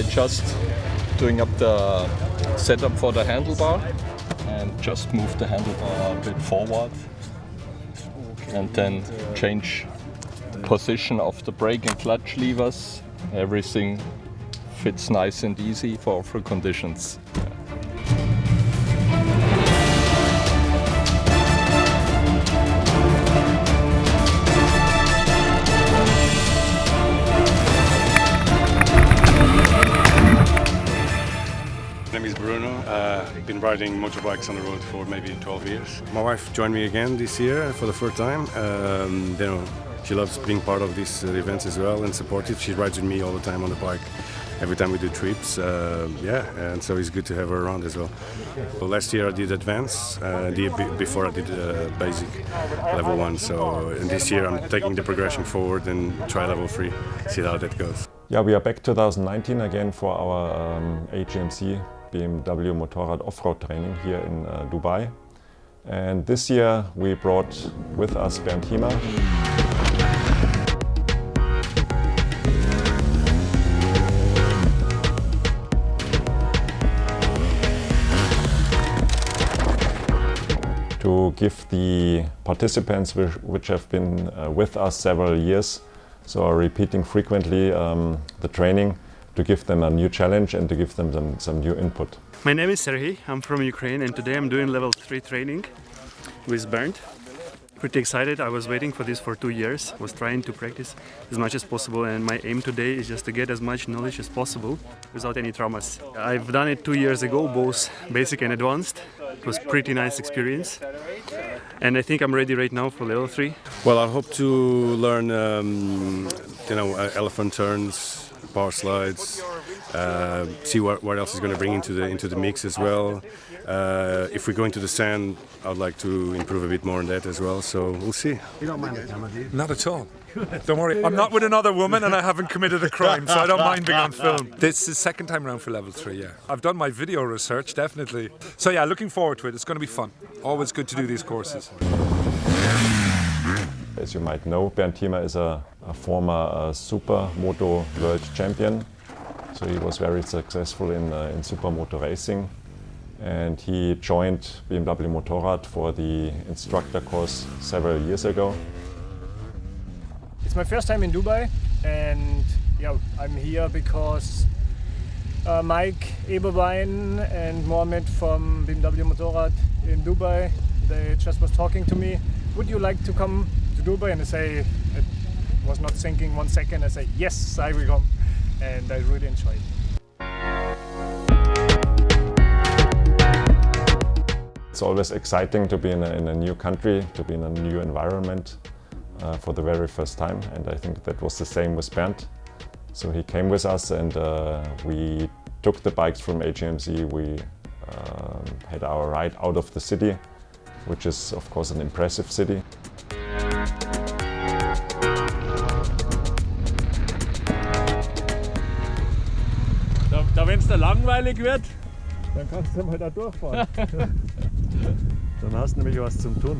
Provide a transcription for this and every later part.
Just doing up the setup for the handlebar and just move the handlebar a bit forward and then change the position of the brake and clutch levers. Everything fits nice and easy for off-road conditions. My name is Bruno. I've been riding motorbikes on the road for maybe 12 years. My wife joined me again this year for the third time. She loves being part of these events as well and supportive. She rides with me all the time on the bike, every time we do trips. And so it's good to have her around as well. Last year I did advance, the year before I did basic level 1. And this year I'm taking the progression forward and try level 3, see how that goes. Yeah, we are back 2019 again for our AGMC BMW Motorrad off-road training here in Dubai. And this year we brought with us Bernd Heimer. To give the participants which have been with us several years, so are repeating frequently the training, to give them a new challenge and to give them some new input. My name is Serhii, I'm from Ukraine, and today I'm doing level 3 training with Bernd. Pretty excited, I was waiting for this for 2 years, was trying to practice as much as possible, and my aim today is just to get as much knowledge as possible without any traumas. I've done it 2 years ago, both basic and advanced. It was pretty nice experience. And I think I'm ready right now for level 3. Well, I hope to learn, elephant turns, power slides, see what else is going to bring into the mix as well. If we go into the sand, I'd like to improve a bit more on that as well. So we'll see. You don't mind the camera, do you? Not at all. Don't worry. I'm not with another woman and I haven't committed a crime, so I don't mind being on film. This is the second time around for level 3, yeah. I've done my video research, definitely. So yeah, looking forward to it. It's going to be fun. Always good to do these courses. As you might know, Bernd Heimer is a former super-moto world champion. So he was very successful in super-moto racing. And he joined BMW Motorrad for the instructor course several years ago. It's my first time in Dubai, and yeah, I'm here because Mike Eberwein and Mohammed from BMW Motorrad in Dubai, they just was talking to me, would you like to come to Dubai? And I was not thinking 1 second, I say yes, I will come, and I really enjoyed it. It's always exciting to be in a new country, to be in a new environment for the very first time, and I think that was the same with Bernd. So he came with us and we took the bikes from AGMC. We had our ride out of the city, which is of course an impressive city. Wenn es da langweilig wird, dann kannst du mal da durchfahren. Dann hast du nämlich was zum Tun.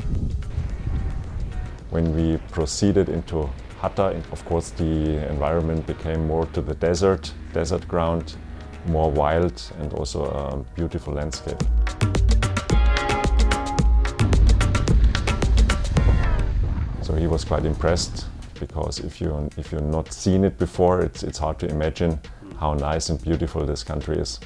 When we proceeded into Hatta, of course the environment became more to the desert ground, more wild and also a beautiful landscape. So he was quite impressed, because if you've not seen it before, it's hard to imagine how nice and beautiful this country is.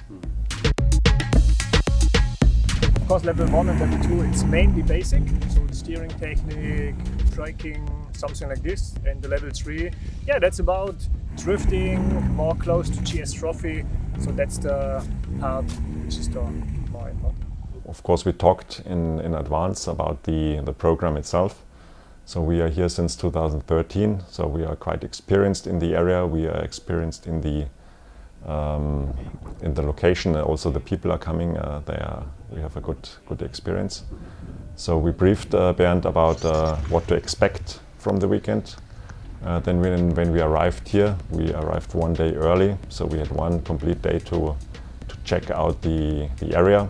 Of course, level 1 and level 2, it's mainly basic, so the steering technique, braking, something like this. And the level 3, yeah, that's about drifting, more close to GS Trophy, so that's the part which is the more important. Of course, we talked in advance about the program itself. So we are here since 2013, so we are quite experienced in the area, we are experienced in the In the location, also the people are coming. We have a good experience. So we briefed Bernd about what to expect from the weekend. Then when we arrived here, we arrived one day early, so we had one complete day to check out the area.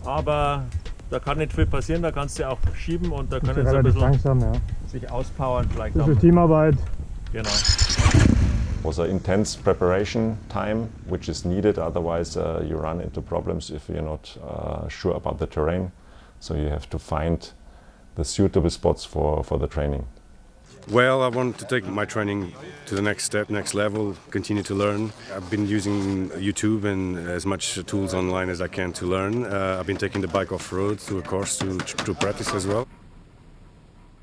Aber da kann nicht viel passieren, da kannst du auch schieben und da können sie ein bisschen langsam, ja. sich auspowern. Vielleicht Das ist Teamarbeit. Genau. It was an intense preparation time, which is needed, otherwise you run into problems if you're not sure about the terrain. So you have to find the suitable spots for the training. Well, I want to take my training to the next step, next level, continue to learn. I've been using YouTube and as much tools online as I can to learn. I've been taking the bike off-road to a course to practice as well.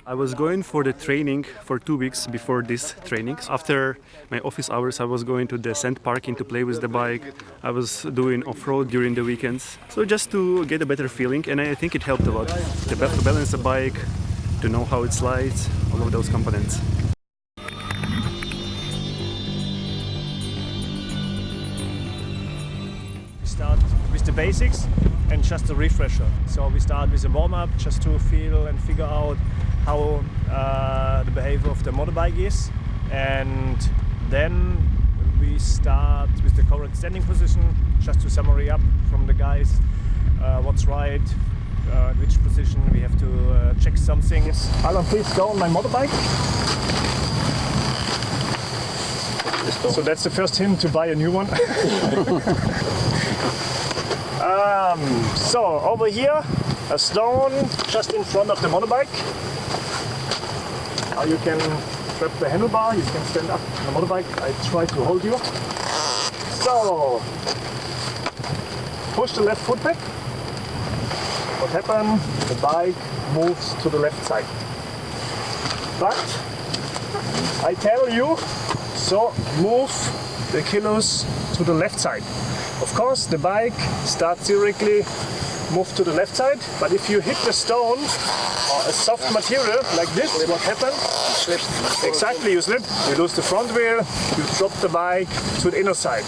I was going for the training for 2 weeks before this training. After my office hours, I was going to the sand parking to play with the bike. I was doing off-road during the weekends. So just to get a better feeling, and I think it helped a lot. To balance the bike, to know how it slides, all of those components. Start with the basics and just a refresher. So we start with a warm-up just to feel and figure out how the behavior of the motorbike is, and then we start with the correct standing position just to summary up from the guys what's right, in which position we have to check some things. Alan, please go on my motorbike. So that's the first hint to buy a new one. So over here, a stone just in front of the motorbike. Now you can grab the handlebar, you can stand up on the motorbike. I try to hold you. So push the left foot back. What happens? The bike moves to the left side. But I tell you, so move the kilos to the left side. Of course, the bike starts directly move to the left side, but if you hit the stone or a soft material like this, what happens? You slip. Exactly, you slip. You lose the front wheel, you drop the bike to the inner side.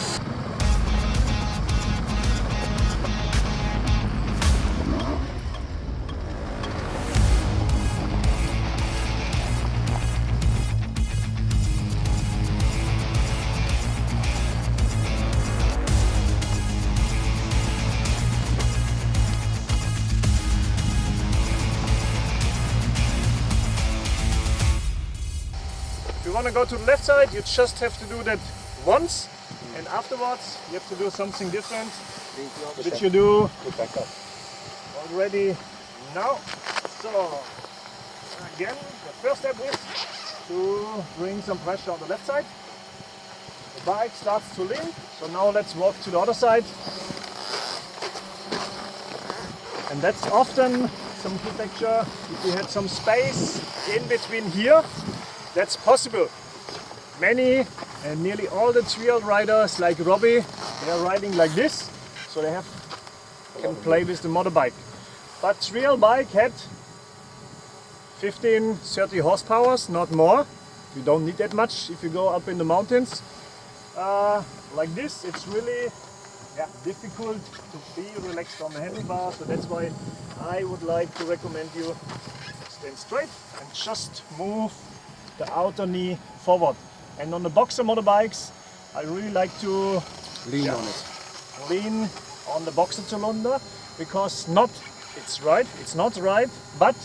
If you want to go to the left side, you just have to do that once, and afterwards you have to do something different, which you do already now. So again, the first step is to bring some pressure on the left side. The bike starts to lean, so now let's walk to the other side. And that's often some key picture. If you had some space in between here, that's possible. Many and nearly all the trail riders like Robbie, they are riding like this, so they can play with the motorbike. But trail bike had 15-30 horsepower, not more. You don't need that much if you go up in the mountains. Like this, it's really difficult to be relaxed on the handlebar, so that's why I would like to recommend you stand straight and just move the outer knee forward. And on the boxer motorbikes, I really like to lean on it. Lean on the boxer cylinder, because it's not right, but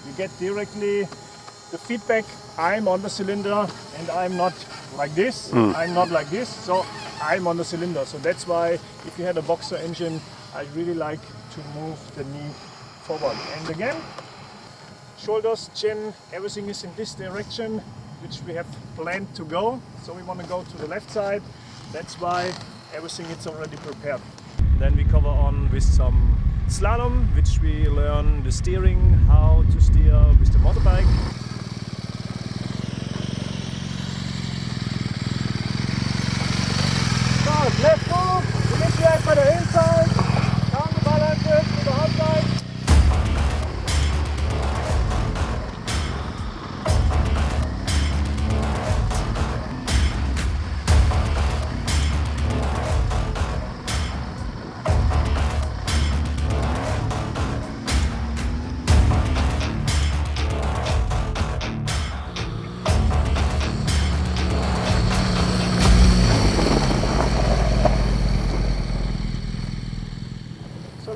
you get directly the feedback. I'm on the cylinder and I'm not like this. I'm not like this, so I'm on the cylinder. So that's why if you had a boxer engine, I really like to move the knee forward. And again, shoulders, chin, everything is in this direction, which we have planned to go. So we want to go to the left side. That's why everything is already prepared. Then we cover on with some slalom, which we learn the steering, how to steer with the motorbike. Start, left move, initiate by the inside, counterbalance it to the outside.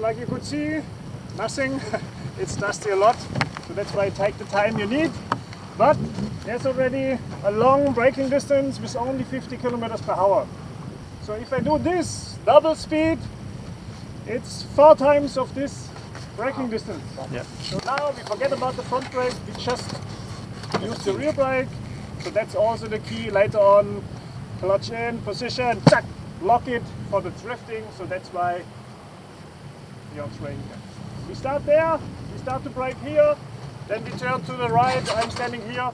like you could see, nothing. It's dusty a lot, so that's why take the time you need. But there's already a long braking distance with only 50 kilometers per hour. So if I do this double speed, it's 4 times of this braking distance. Yeah. So now we forget about the front brake, we just use the rear brake. So that's also the key later on. Clutch in, position, chuck, lock it for the drifting. So that's why we are training. We start there, we start to brake here, then we turn to the right, I'm standing here.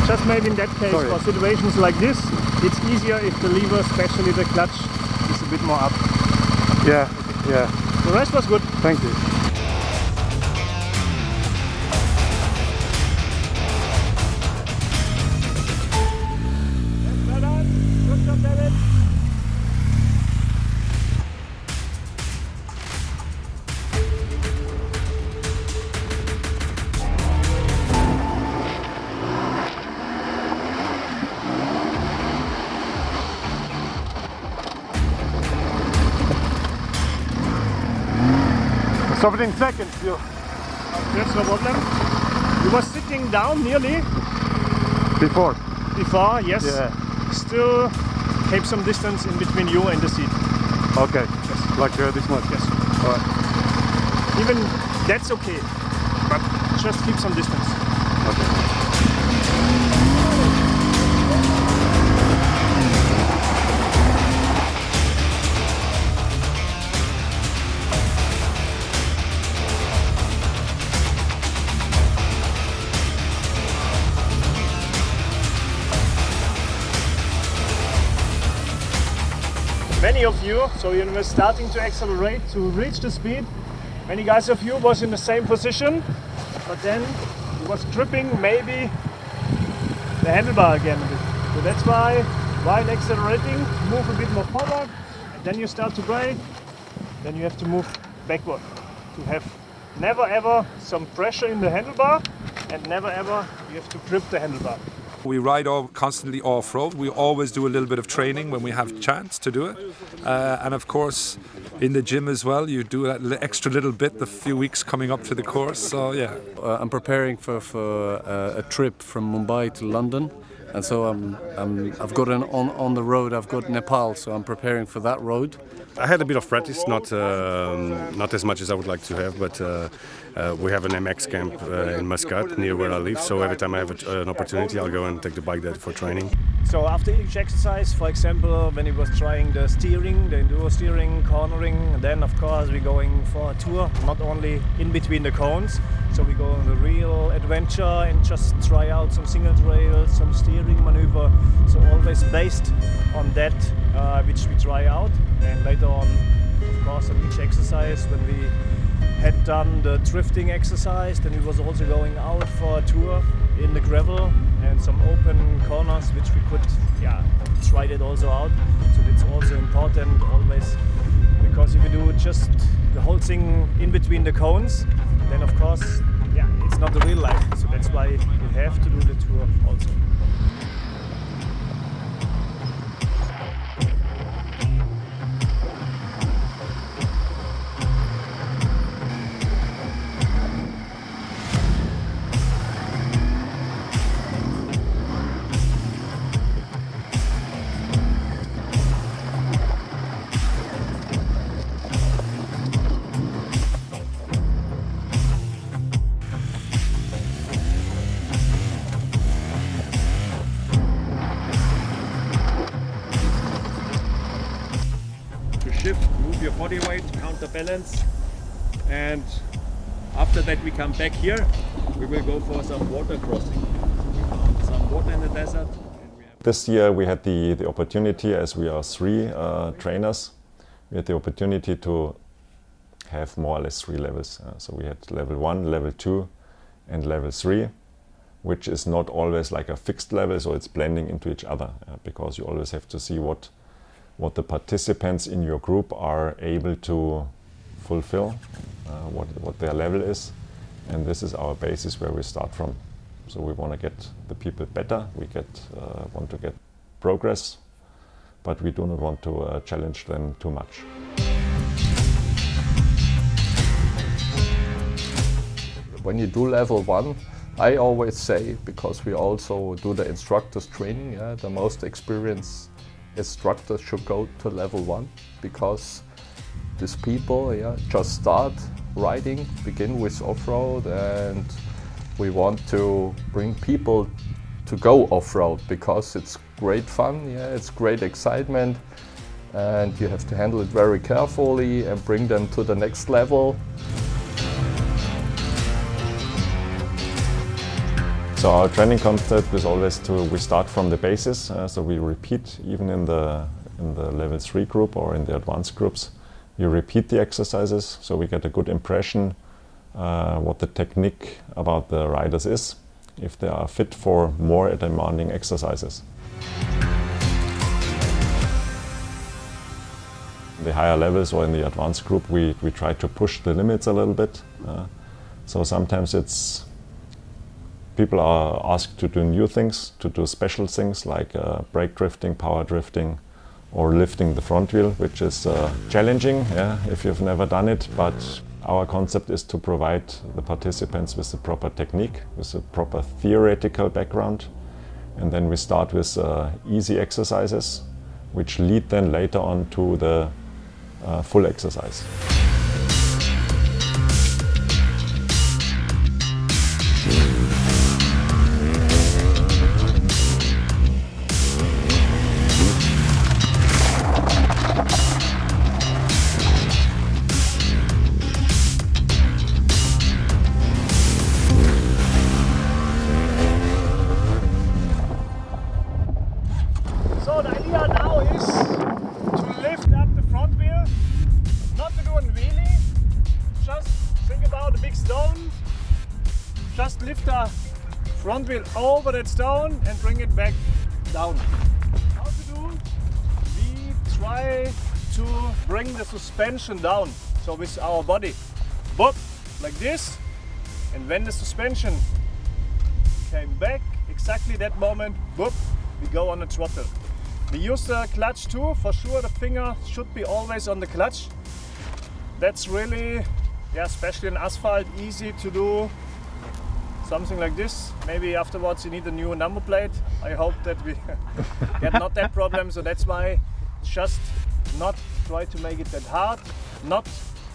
Just maybe in that case, for situations like this, it's easier if the lever, especially the clutch, is a bit more up. Yeah, yeah. The rest was good. Thank you. Well done. Good job, David. Stop it in seconds. That's no problem. You were sitting down nearly Before. before, yes. Yeah. Still keep some distance in between you and the seat. Okay. Like this much. Yes. All right. Even that's okay, but just keep some distance. Okay. Many of you, so you were starting to accelerate to reach the speed. Many guys of you was in the same position, but then you was gripping maybe the handlebar again a bit. So that's why, while accelerating, move a bit more forward, and then you start to brake, then you have to move backward. To have never ever some pressure in the handlebar, and never ever you have to grip the handlebar. We ride constantly off-road. We always do a little bit of training when we have chance to do it. And of course, in the gym as well, you do that extra little bit the few weeks coming up to the course. So yeah. I'm preparing for a trip from Mumbai to London. And so I've got on the road, I've got Nepal, so I'm preparing for that road. I had a bit of practice, not as much as I would like to have, but we have an MX camp in Muscat, near where I live, so every time I have an opportunity, I'll go and take the bike there for training. So after each exercise, for example, when he was trying the steering, the enduro steering, cornering, then of course we're going for a tour, not only in between the cones. So we go on a real adventure and just try out some single trails, some steering maneuver. So always based on that which we try out. And later on, of course, on each exercise, when we had done the drifting exercise, then we was also going out for a tour in the gravel and some open corners which we could try it also out. So it's also important always, because if you do just the whole thing in between the cones, then of course it's not the real life. So that's why you have to do the tour also. Move your body weight, counterbalance, and after that we come back here. We will go for some water crossing. We found some water in the desert. This year we had the opportunity, as we are 3 trainers, we had the opportunity to have more or less 3 levels. So we had level 1, level 2 and level 3, which is not always like a fixed level, so it's blending into each other, because you always have to see what what the participants in your group are able to fulfill, what their level is. And this is our basis where we start from. So we want to get the people better, we want to get progress, but we do not want to challenge them too much. When you do level 1, I always say, because we also do the instructors training, yeah, the most experienced instructors should go to level 1, because these people just start riding, begin with off-road, and we want to bring people to go off-road because it's great fun, it's great excitement, and you have to handle it very carefully and bring them to the next level. So our training concept is always we start from the basis, so we repeat even in the level 3 group or in the advanced groups. You repeat the exercises, so we get a good impression what the technique about the riders is, if they are fit for more demanding exercises. In the higher levels or in the advanced group, we try to push the limits a little bit. So sometimes people are asked to do new things, to do special things like brake drifting, power drifting, or lifting the front wheel, which is challenging if you've never done it. But our concept is to provide the participants with the proper technique, with a proper theoretical background. And then we start with easy exercises, which lead then later on to the full exercise. So the idea now is to lift up the front wheel, not to do a wheelie, just think about a big stone, just lift the front wheel over that stone and bring it back down. How to do? We try to bring the suspension down, so with our body, boop, like this, and when the suspension came back, exactly that moment, boop, we go on the throttle. We use the clutch too, for sure the finger should be always on the clutch. That's really, especially in asphalt, easy to do something like this. Maybe afterwards you need a new number plate. I hope that we get not that problem, so that's why just not try to make it that hard, not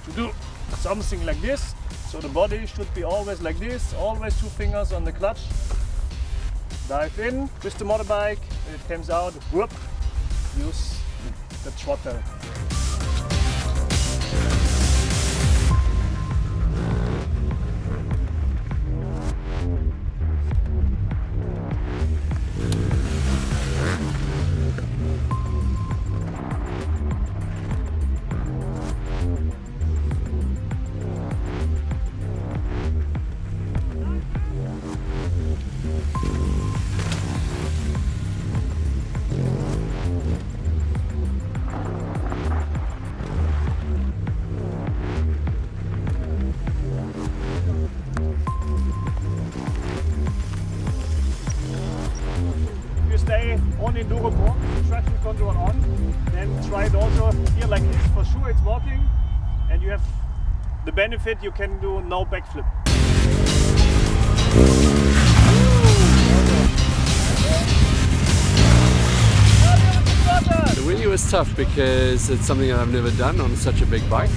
to do something like this. So the body should be always like this, always 2 fingers on the clutch. Dive in with the motorbike, when it comes out, whoop, use the throttle. Stay on enduro board, traction control on, then try it also here like this. For sure it's working, and you have the benefit you can do no backflip. The wheelie was tough because it's something that I've never done on such a big bike.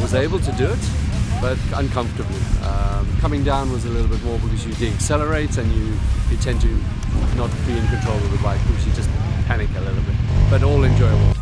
Was able to do it, but uncomfortably. Coming down was a little bit more because you deaccelerate and you tend to not be in control of the bike because you just panic a little bit. But all enjoyable.